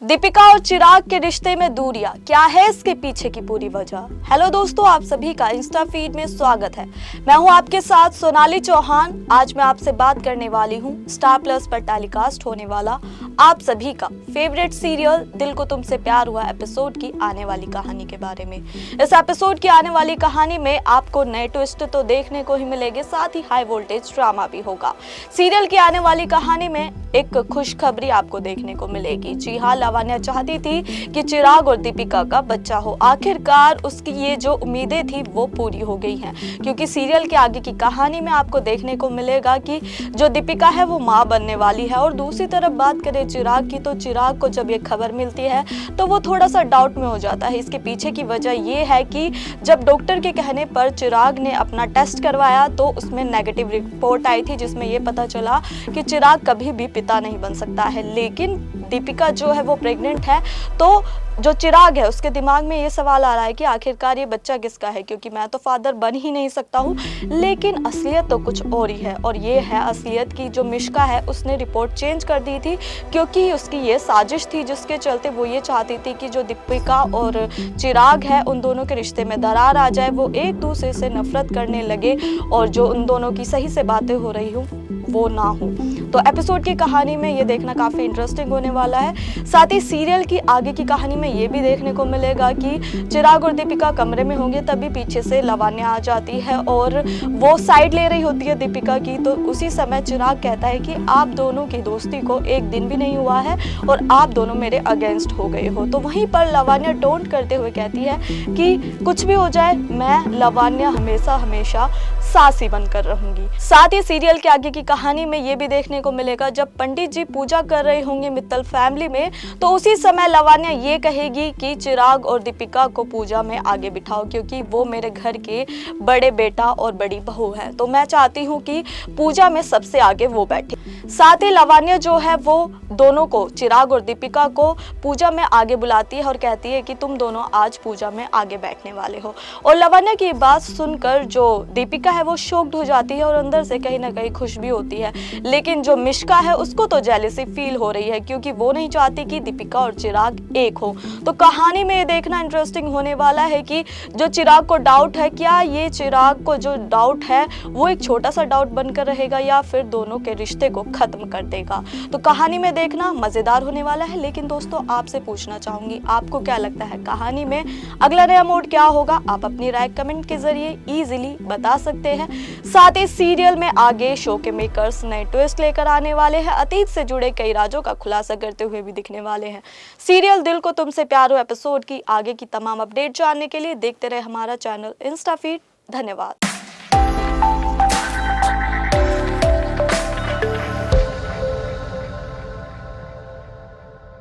दीपिका और चिराग के रिश्ते में दूरियां, क्या है इसके पीछे की पूरी वजह। हेलो दोस्तों, आप सभी का इंस्टा फीड में स्वागत है। मैं हूं आपके साथ सोनाली चौहान। आज मैं आपसे बात करने वाली हूं स्टार प्लस पर टेलीकास्ट होने वाला आप सभी का फेवरेट सीरियल दिल को तुमसे प्यार हुआ एपिसोड की आने वाली कहानी के बारे में। इस एपिसोड की आने वाली कहानी में आपको नए ट्विस्ट तो देखने को ही मिलेंगे, साथ ही हाई वोल्टेज ड्रामा भी होगा। सीरियल की आने वाली कहानी में एक खुशखबरी आपको देखने को मिलेगी। जी हाँ, लावण्या चाहती थी कि चिराग और दीपिका का बच्चा हो। आखिरकार उसकी ये जो उम्मीदें थी वो पूरी हो गई हैं, क्योंकि सीरियल के आगे की कहानी में आपको देखने को मिलेगा कि जो दीपिका है वो माँ बनने वाली है। और दूसरी तरफ बात करें चिराग की, तो चिराग को जब ये खबर मिलती है तो वो थोड़ा सा डाउट में हो जाता है। इसके पीछे की वजह ये है कि जब डॉक्टर के कहने पर चिराग ने अपना टेस्ट करवाया तो उसमें नेगेटिव रिपोर्ट आई थी, जिसमें ये पता चला कि चिराग कभी भी पिता नहीं बन सकता है। लेकिन दीपिका जो है वो प्रेग्नेंट है, तो जो चिराग है उसके दिमाग में ये सवाल आ रहा है कि आखिरकार ये बच्चा किसका है, क्योंकि मैं तो फादर बन ही नहीं सकता हूँ। लेकिन असलियत तो कुछ और ही है, और ये है असलियत की जो मिश्का है उसने रिपोर्ट चेंज कर दी थी, क्योंकि उसकी ये साजिश थी जिसके चलते वो ये चाहती थी कि जो दीपिका और चिराग है उन दोनों के रिश्ते में दरार आ जाए, वो एक दूसरे से नफरत करने लगे और जो उन दोनों की सही से बातें हो रही हूँ वो ना हो। तो एपिसोड की कहानी में ये देखना काफी इंटरेस्टिंग होने वाला है। साथ ही सीरियल की आगे की कहानी में ये भी देखने को मिलेगा कि चिराग और दीपिका कमरे में होंगे, तभी पीछे से लावण्या आ जाती है और वो साइड ले रही होती है दीपिका की। तो उसी समय चिराग कहता है कि आप दोनों की दोस्ती को एक दिन भी नहीं हुआ है और आप दोनों मेरे अगेंस्ट हो गए हो। तो वहीं पर लावण्या टोंट करते हुए कहती है कि कुछ भी हो जाए, मैं लावण्या हमेशा हमेशा सासी बनकर रहूंगी। साथ ही सीरियल के आगे की कहानी में ये भी देखने को मिलेगा, जब पंडित जी पूजा कर रहे होंगे मित्तल फैमिली में, तो उसी समय लावण्या ये कहेगी कि चिराग और दीपिका को पूजा में आगे बिठाओ, क्योंकि वो मेरे घर के बड़े बेटा और बड़ी बहू है। तो मैं चाहती हूँ कि पूजा में सबसे आगे वो बैठे। साथ ही लावण्या जो है वो दोनों को, चिराग और दीपिका को पूजा में आगे बुलाती है और कहती है कि तुम दोनों आज पूजा में आगे बैठने वाले हो। और लावण्या की बात सुनकर जो दीपिका है वो शॉक्ड हो जाती है और अंदर से कहीं ना कहीं खुश भी होती है। लेकिन जो मिश्का है उसको तो जेलसी फील हो रही है, क्योंकि वो नहीं चाहती कि दीपिका और चिराग एक हो। तो कहानी में ये देखना इंटरेस्टिंग होने वाला है कि जो चिराग को डाउट है, क्या ये चिराग को जो डाउट है वो एक छोटा सा डाउट बनकर रहेगा या फिर दोनों के रिश्ते को खत्म कर देगा। तो कहानी में देखना मजेदार होने वाला है। लेकिन दोस्तों, आपसे पूछना चाहूंगी, आपको क्या लगता है कहानी में अगला नया मोड क्या होगा? आप अपनी राय कमेंट के जरिए इजीली बता सकते हैं। साथ ही सीरियल में आगे शो के मेकर्स नए ट्विस्ट लेकर आने वाले हैं, अतीत से जुड़े कई राजों का खुलासा करते हुए भी दिखने वाले हैं। सीरियल दिल को तुमसे प्यार हो एपिसोड की आगे की तमाम अपडेट जानने के लिए देखते रहे हमारा चैनल इंस्टा फीड। धन्यवाद।